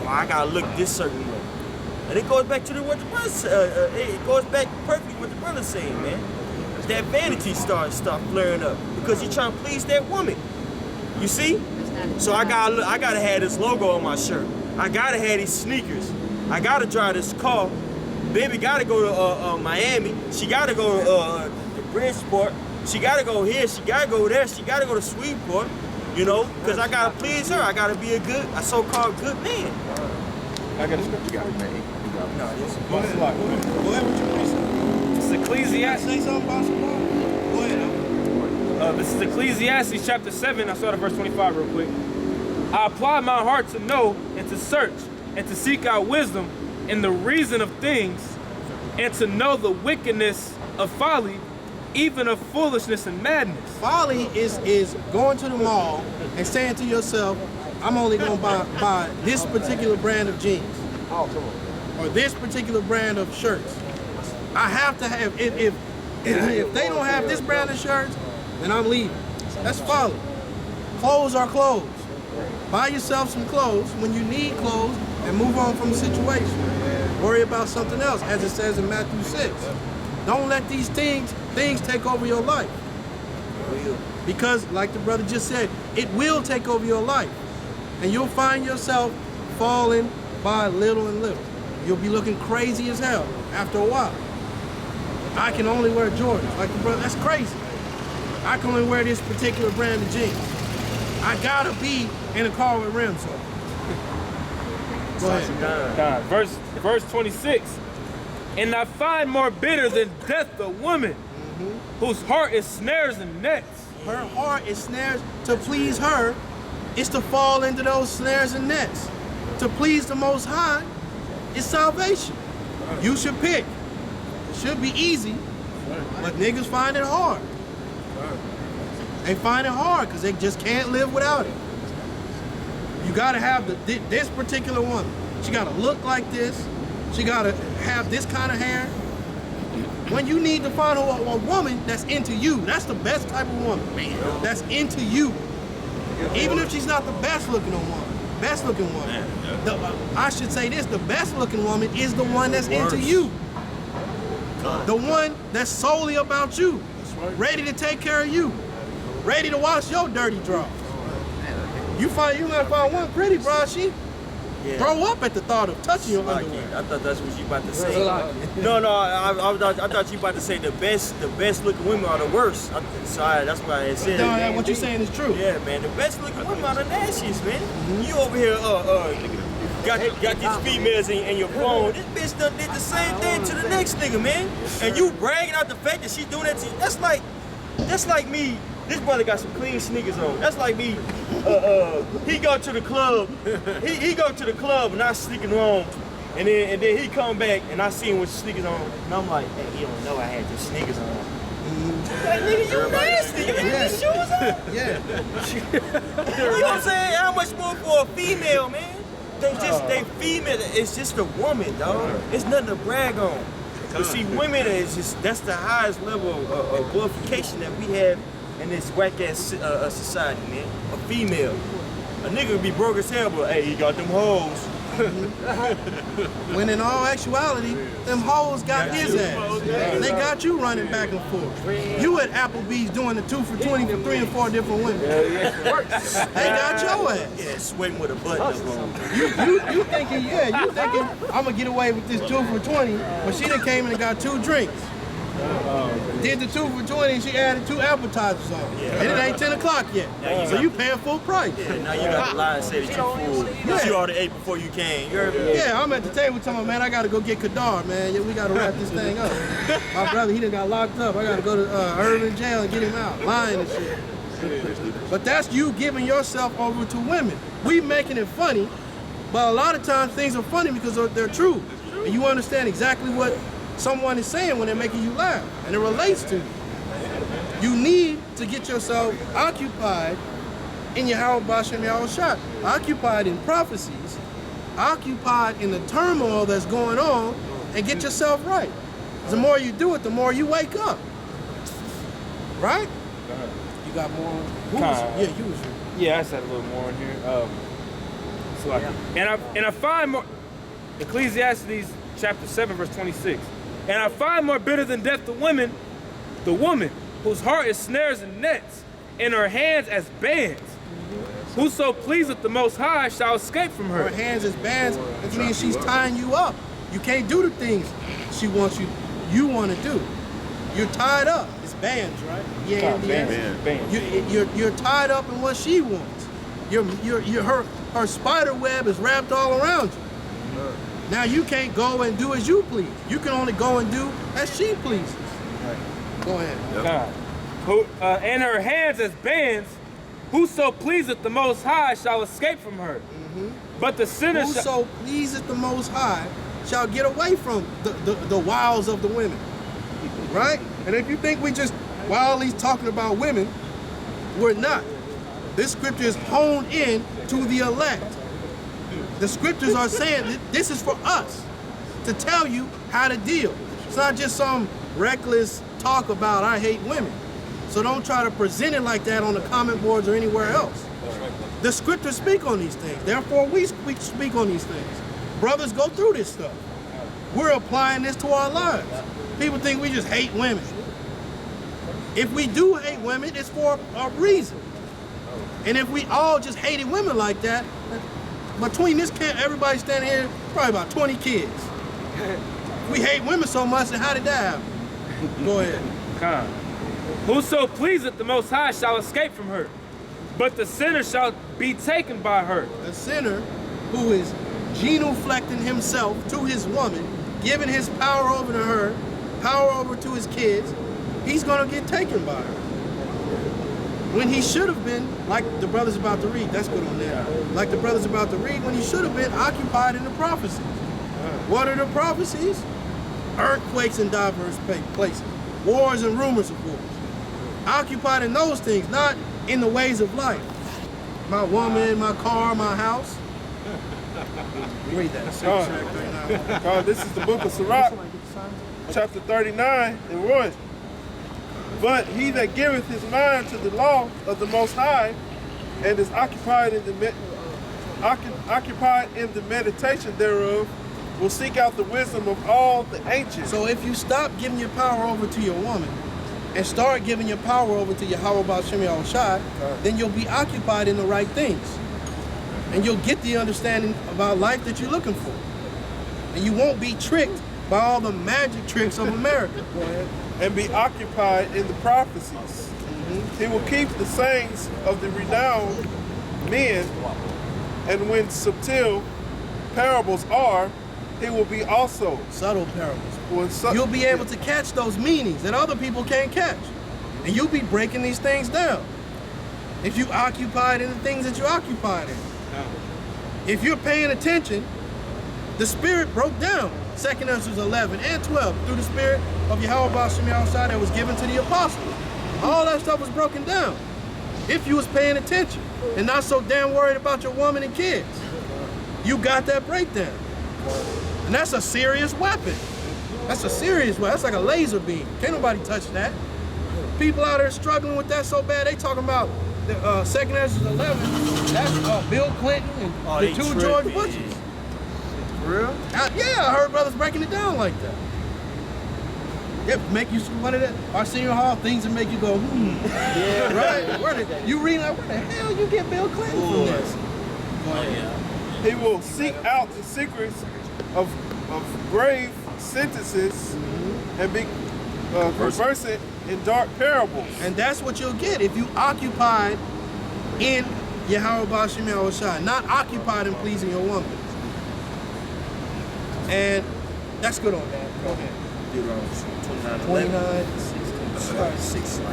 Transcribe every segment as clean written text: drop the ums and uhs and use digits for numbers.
oh, I gotta look this certain way. And it goes back to what the brother it goes back perfectly what the brother's saying, man. That vanity start flaring up because he trying to please that woman. You see? So I gotta have this logo on my shirt. I gotta have these sneakers. I gotta drive this car. Baby gotta go to Miami. She gotta go to Bridgeport. She gotta go here. She gotta go there. She gotta go to Sweetport. You know, because I gotta please her. I gotta be a so-called good man. I got a script. You got it, man. No, this Go ahead. Go ahead with your piece. It's Ecclesiastes. Say something about some Go ahead. This is Ecclesiastes chapter 7. I started verse 25 real quick. I apply my heart to know and to search and to seek out wisdom and the reason of things and to know the wickedness of folly, even of foolishness and madness. Folly is going to the mall and saying to yourself, I'm only going to buy this particular brand of jeans. Or this particular brand of shirts. I have to have, if they don't have this brand of shirts, then I'm leaving. That's folly. Clothes are clothes. Buy yourself some clothes when you need clothes and move on from the situation. Worry about something else, as it says in Matthew 6. Don't let these things take over your life. Because, like the brother just said, it will take over your life. And you'll find yourself falling by little and little. You'll be looking crazy as hell after a while. I can only wear Jordans. Like the brother, that's crazy. I can only wear this particular brand of jeans. I gotta be in a car with rims on. Go ahead. Verse 26. And I find more bitter than death a woman whose heart is snares and nets. Her heart is snares. To please her is to fall into those snares and nets. To please the Most High is salvation. You should pick. It should be easy, but niggas find it hard. They find it hard because they just can't live without it. You gotta have this particular woman. She gotta look like this. She gotta have this kind of hair. When you need to find a woman that's into you, that's the best type of woman, that's into you. Even if she's not the best looking woman. I should say this, the best looking woman is the one that's into you. The one that's solely about you. Ready to take care of you. Ready to wash your dirty drawers. You might find one pretty, bro. She throw up at the thought of touching your underwear. I thought that's what you about to say. No, I thought you about to say the best looking women are the worst. Sorry, that's why I said. No, what you're saying is true. Yeah, man, the best looking women are the nastiest, man. You over here, got these females in your phone. This bitch done did the same thing to the next nigga, man. And you bragging out the fact that she doing that to you. That's like me. This brother got some clean sneakers on. That's like me. He go to the club. He go to the club and I sneaking wrong, and then he come back and I see him with sneakers on, and I'm like, hey, you don't know I had your sneakers on. Like, nigga, you nasty. You had your shoes on. Yeah. You know what I'm saying? How much more for a female, man? They female. It's just a woman, dog. It's nothing to brag on. But see, women that's the highest level of glorification that we have in this whack-ass society, man. A female. A nigga would be broke as hell, but hey, he got them hoes. When in all actuality, them hoes got his ass. They got you running back and forth. You at Applebee's doing the 2 for 20 for 3 or 4 different women. They got your ass. Yeah, sweating with a button up on. You thinking I'm gonna get away with this 2 for 20, but she done came in and got 2 drinks. Did the 2 for 20 and she added 2 appetizers on. And it ain't 10 o'clock yet. So you paying full price. Yeah, now you got to lie and say that you full. That you already ate before you came. You heard me? Yeah, I'm at the table telling my man, I gotta go get Kadar, man. Yeah, we gotta wrap this thing up. My brother, he done got locked up. I gotta go to Irvin jail and get him out. Lying and shit. But that's you giving yourself over to women. We making it funny, but a lot of times things are funny because they're true. And you understand exactly what someone is saying when they're making you laugh, and it relates to you. You need to get yourself occupied in your Hawabash and Yahushua, occupied in prophecies, occupied in the turmoil that's going on, and get yourself right. The more you do it, the more you wake up. Right? You got more? Yeah, I said a little more in here. And I find more, Ecclesiastes chapter 7, verse 26. And I find more bitter than death the woman whose heart is snares and nets, and her hands as bands. Whoso pleaseth the Most High shall escape from her. Her hands as bands, that means she's tying you up. You can't do the things she wants you want to do. You're tied up. It's bands, right? Yeah, Bands. You're tied up in what she wants. Her spider web is wrapped all around you. Now you can't go and do as you please. You can only go and do as she pleases. Go ahead. And her hands as bands. Whoso pleaseth the Most High shall escape from her. But the sinner Whoso pleaseth the Most High shall get away from the wiles of the women. Right? And if you think we just wildly talking about women, we're not. This scripture is honed in to the elect. The scriptures are saying that this is for us to tell you how to deal. It's not just some reckless talk about I hate women. So don't try to present it like that on the comment boards or anywhere else. The scriptures speak on these things. Therefore, we speak on these things. Brothers go through this stuff. We're applying this to our lives. People think we just hate women. If we do hate women, it's for a reason. And if we all just hated women like that, between this camp, everybody standing here, probably about 20 kids. We hate women so much, and how did that happen? Go ahead. Whoso pleaseth the Most High shall escape from her, but the sinner shall be taken by her. The sinner who is genuflecting himself to his woman, giving his power over to her, power over to his kids, he's gonna get taken by her. When he should have been, like the brother's about to read, that's good on there. Like the brother's about to read, when he should have been occupied in the prophecies. What are the prophecies? Earthquakes in diverse places, wars and rumors of wars. Occupied in those things, not in the ways of life. My woman, my car, my house. Read that. This is the book of Sirach, chapter 39 and 1. But he that giveth his mind to the law of the Most High and is occupied in the meditation thereof will seek out the wisdom of all the ancients. So if you stop giving your power over to your woman and start giving your power over to Yahweh B'Shem Yahushai, then you'll be occupied in the right things. And you'll get the understanding about life that you're looking for. And you won't be tricked by all the magic tricks of America. Go ahead. And be occupied in the prophecies. He will keep the sayings of the renowned men, and when subtle parables are, he will be also subtle parables. When you'll be able to catch those meanings that other people can't catch. And you'll be breaking these things down. If you occupied in the things that you're occupied in. If you're paying attention, the Spirit broke down 2 Ezra 11 and 12 through the Spirit of Yahweh B'Shem Yahushai that was given to the apostles. All that stuff was broken down. If you was paying attention and not so damn worried about your woman and kids. You got that breakdown. And that's a serious weapon. That's a serious weapon. That's like a laser beam. Can't nobody touch that. People out there struggling with that so bad, they talking about the 2 Ezra 11. That's Bill Clinton and the two George Bushes. For real? Yeah, I heard brothers breaking it down like that. Yeah, make you, what is that? Arsenio Hall, things that make you go, Yeah, right? You read like, where the hell you get Bill Clinton from this? He will seek out the secrets of grave sentences and be conversant in dark parables. And that's what you'll get if you occupied in Yahweh B'Shem Yahushai, not occupied in pleasing your woman. And that's good on that. Go ahead. Deuteronomy 29, 16.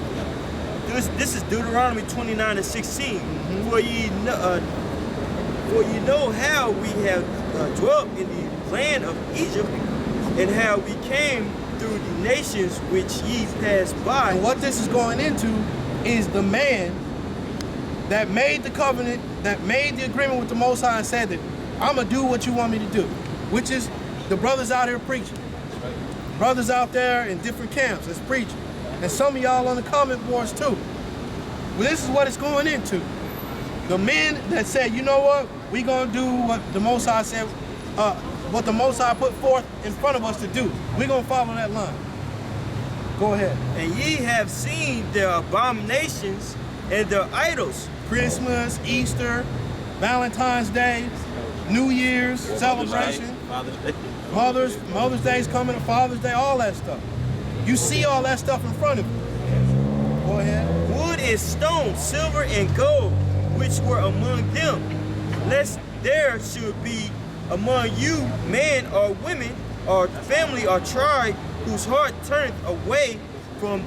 This is Deuteronomy 29 and 16. For ye know how we have dwelt in the land of Egypt, and how we came through the nations which ye passed by. And what this is going into is the man that made the covenant, that made the agreement with the Most High and said that I'm going to do what you want me to do, which is the brothers out here preaching. Brothers out there in different camps that's preaching. And some of y'all on the comment boards too. Well, this is what it's going into. The men that said, you know what, we gonna do what the Most High said, what the Most High put forth in front of us to do. We gonna follow that line. Go ahead. And ye have seen their abominations and their idols. Christmas, Easter, Valentine's Day, New Year's celebration, Mother's Day's coming, Father's Day, all that stuff. You see all that stuff in front of you. Go ahead. Wood and stone, silver and gold, which were among them, lest there should be among you men or women or family or tribe whose heart turneth away from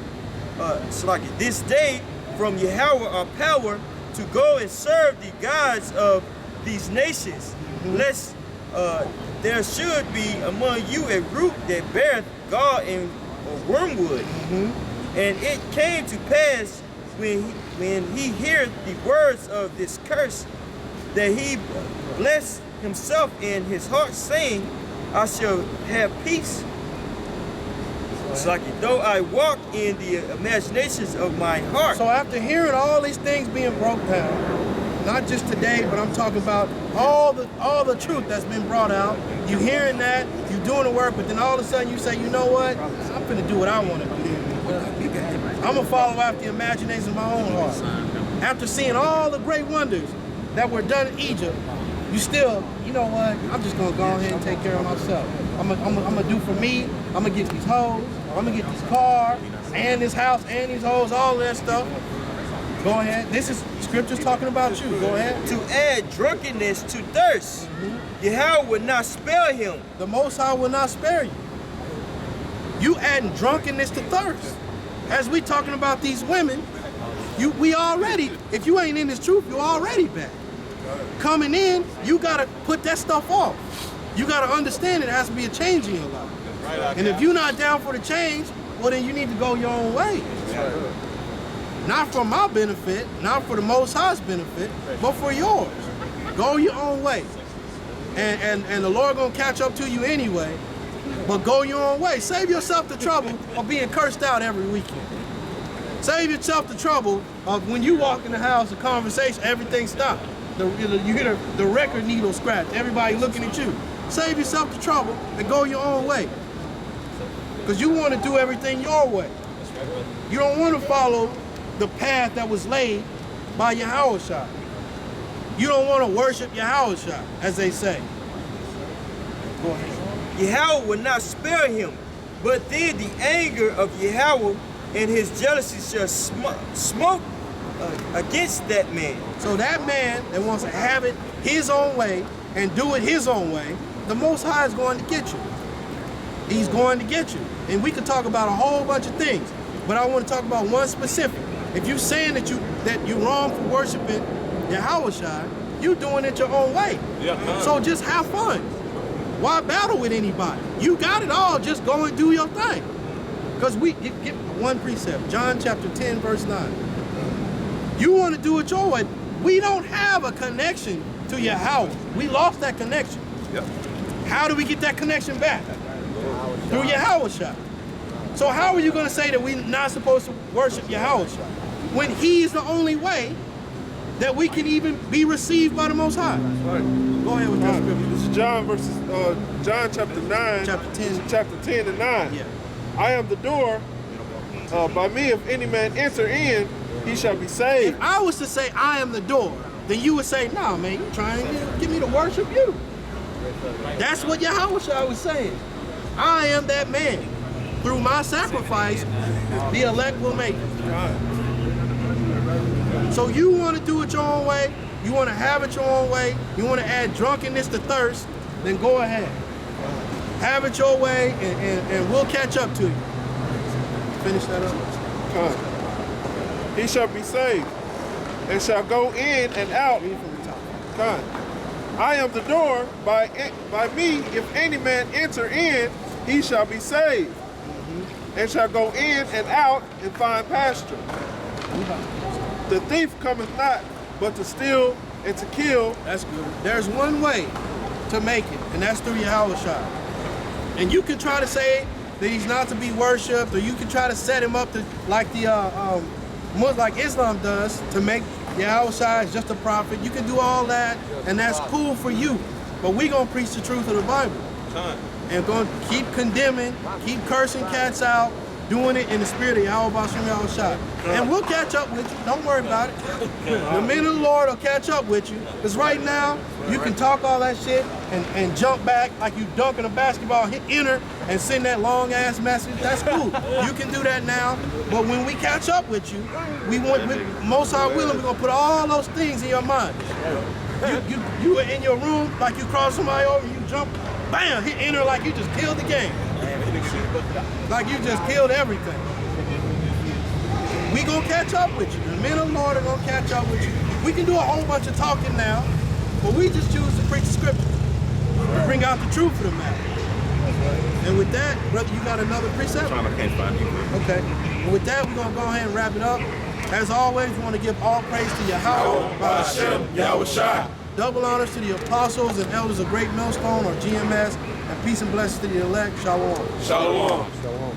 this day from Yahweh or power to go and serve the gods of these nations, lest there should be among you a root that beareth gall and wormwood. And it came to pass when he heard the words of this curse, that he blessed himself in his heart, saying, I shall have peace. It's like though I walk in the imaginations of my heart. So after hearing all these things being broke down, not just today, but I'm talking about all the truth that's been brought out, you hearing that, you doing the work, but then all of a sudden you say, you know what, I'm finna do what I want to do. I'm gonna follow after the imagination of my own heart. After seeing all the great wonders that were done in Egypt, you still, you know what, I'm just gonna go ahead and take care of myself. I'm gonna do for me, I'm gonna get these hoes, I'm gonna get this car, and this house, and these hoes, all of that stuff. Go ahead. This is scriptures talking about you. Go ahead. To add drunkenness to thirst, Yahweh would not spare him. The Most High will not spare you. You adding drunkenness to thirst. As we talking about these women, we already, if you ain't in this truth, you already bad. Coming in, you gotta put that stuff off. You gotta understand it has to be a change in your life. And if you're not down for the change, well then you need to go your own way. Not for my benefit, not for the Most High's benefit, but for yours. Go your own way. And the Lord gonna catch up to you anyway, but go your own way. Save yourself the trouble of being cursed out every weekend. Save yourself the trouble of when you walk in the house, the conversation, everything stops. You hear the record needle scratch, everybody looking at you. Save yourself the trouble and go your own way. Because you want to do everything your way. You don't want to follow the path that was laid by Yahushua. You don't want to worship Yahushua, as they say. Go ahead. Yahweh would not spare him, but then the anger of Yahweh and his jealousy shall smoke against that man. So that man that wants to have it his own way and do it his own way, the Most High is going to get you. He's going to get you. And we could talk about a whole bunch of things, but I want to talk about one specific. If you're saying that you're wrong for worshiping Yahushua, you're doing it your own way. Yeah. So just have fun. Why battle with anybody? You got it all. Just go and do your thing. Because we get one precept, John chapter 10, verse 9. You want to do it your way. We don't have a connection to Yahweh. We lost that connection. Yep. How do we get that connection back? Through Yahushua. So how are you going to say that we're not supposed to worship Yahushua when He's the only way that we can even be received by the Most High? Right. Go ahead with that scripture. This is John chapter 9. Chapter 10 and 9. Yeah. I am the door. By me, if any man enter in, he shall be saved. If I was to say I am the door, then you would say, nah, man, you trying to get me to worship you. That's what Yahushua was saying. I am that man. Through my sacrifice, the elect will make it. So you want to do it your own way, you want to have it your own way, you want to add drunkenness to thirst, then go ahead. Have it your way, and we'll catch up to you. Finish that up. He shall be saved, and shall go in and out. I am the door. By me, if any man enter in, he shall be saved, and shall go in and out and find pasture. The thief cometh not, but to steal and to kill. That's good. There's one way to make it, and that's through Yahushua. And you can try to say that he's not to be worshipped, or you can try to set him up to like the like Islam does, to make Yahushua is just a prophet. You can do all that, and that's cool for you. But we gonna preach the truth of the Bible. And gonna keep condemning, keep cursing cats out, doing it in the spirit of Yahweh Shem Yahushua. And we'll catch up with you. Don't worry about it. The men of the Lord will catch up with you. Because right now, you can talk all that shit and jump back like you dunking a basketball, hit enter, and send that long ass message. That's cool. You can do that now. But when we catch up with you, most high willing, we're gonna put all those things in your mind. You were in your room, like you cross somebody over, you jump, bam, hit enter like you just killed the game. Like you just killed everything. We gonna catch up with you. The men of the Lord are gonna catch up with you. We can do a whole bunch of talking now, but we just choose to preach the scripture. To bring out the truth of the matter. And with that, brother, you got another precept? I can't find you. Okay. And with that, we're gonna go ahead and wrap it up. As always, we want to give all praise to Yahweh. Hashem, Yahushua. Double honors to the apostles and elders of Great Millstone, or GMS, and peace and blessings to the elect. Shalom. Shalom. Shalom.